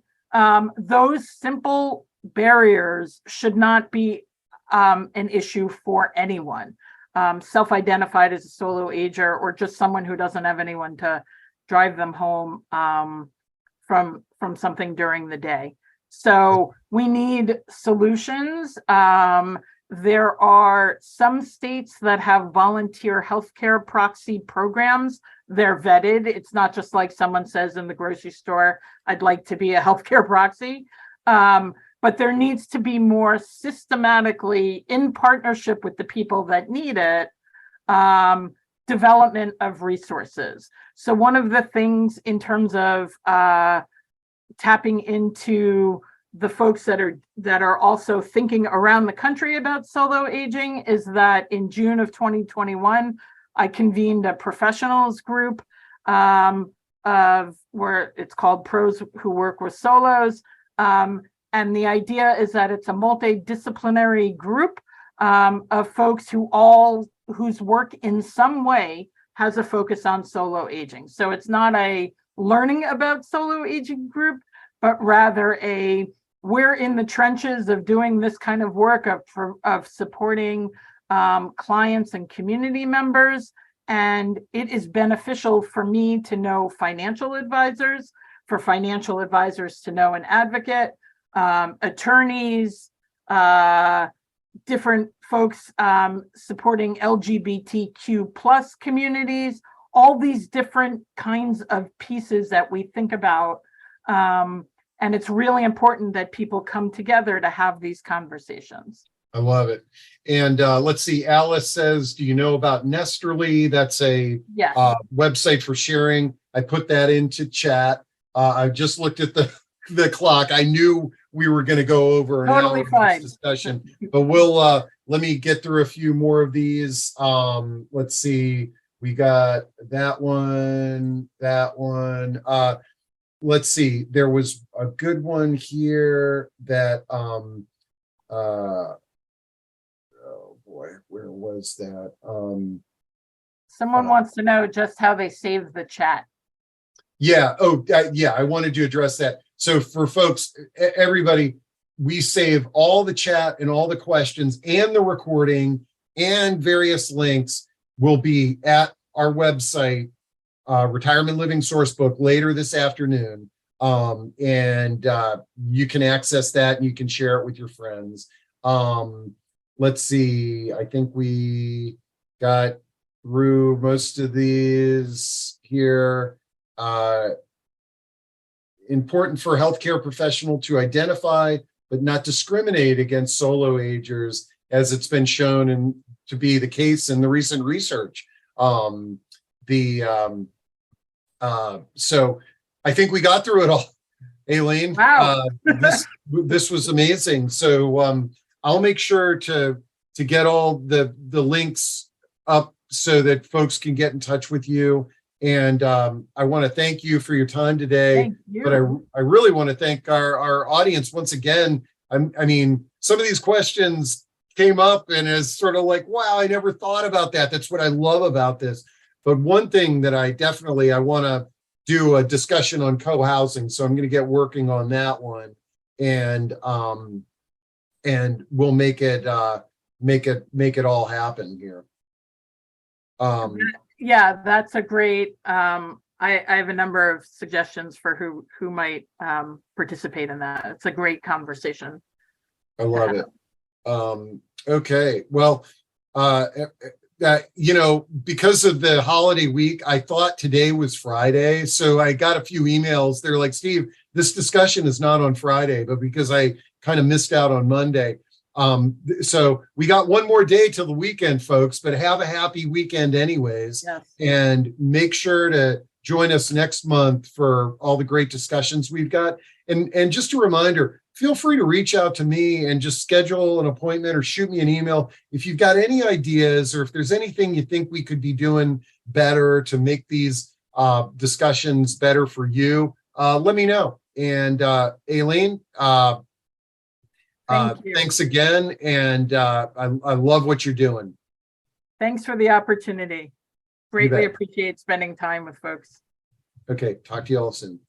S2: Those simple barriers should not be an issue for anyone, self-identified as a solo ager or just someone who doesn't have anyone to drive them home from something during the day. So we need solutions. There are some states that have volunteer healthcare proxy programs. They're vetted. It's not just like someone says in the grocery store, I'd like to be a healthcare proxy. But there needs to be more systematically, in partnership with the people that need it, development of resources. So one of the things in terms of tapping into the folks that are also thinking around the country about solo aging is that in June of 2021, I convened a professionals group where it's called Pros Who Work with Solos. And the idea is that it's a multidisciplinary group of folks whose work in some way has a focus on solo aging. So it's not a learning about solo aging group, but rather we're in the trenches of doing this kind of work of supporting clients and community members. And it is beneficial for me to know financial advisors, for financial advisors to know an advocate, attorneys, different folks supporting LGBTQ plus communities, all these different kinds of pieces that we think about. And it's really important that people come together to have these conversations.
S1: I love it. And let's see, Alice says, do you know about Nesterly? That's a website for sharing. I put that into chat. I just looked at the clock. I knew we were going to go over an hour of this discussion, but let me get through a few more of these. Let's see. We got that one. Let's see. There was a good one here that, oh boy, where was that?
S2: Someone wants to know just how they save the chat.
S1: Yeah. Oh, yeah. I wanted to address that. So for folks, everybody, we save all the chat and all the questions and the recording and various links will be at our website, Retirement Living Sourcebook, later this afternoon. And you can access that and you can share it with your friends. Let's see. I think we got through most of these here. Important for a healthcare professional to identify but not discriminate against solo agers, as it's been shown to be the case in the recent research. So I think we got through it all, Ailene.
S2: Wow.
S1: This was amazing. So I'll make sure to get all the links up so that folks can get in touch with you. And I want to thank you for your time today.
S2: Thank you.
S1: But I really want to thank our audience once again. I mean, some of these questions came up and is sort of like, wow, I never thought about that. That's what I love about this. But one thing that I want to do a discussion on co-housing. So I'm going to get working on that one, and we'll make it all happen here.
S2: Yeah, that's a great, I have a number of suggestions for who might participate in that. It's a great conversation.
S1: I love it. Okay, well, because of the holiday week, I thought today was Friday. So I got a few emails. They're like, Steve, this discussion is not on Friday, but because I kind of missed out on Monday. So we got one more day till the weekend, folks, but have a happy weekend anyways.
S2: Yes.
S1: And make sure to join us next month for all the great discussions we've got. And just a reminder, feel free to reach out to me and just schedule an appointment or shoot me an email. If you've got any ideas or if there's anything you think we could be doing better to make these discussions better for you, let me know. And Ailene, thanks again. And I love what you're doing.
S2: Thanks for the opportunity. Greatly appreciate spending time with folks.
S1: Okay, talk to you all soon.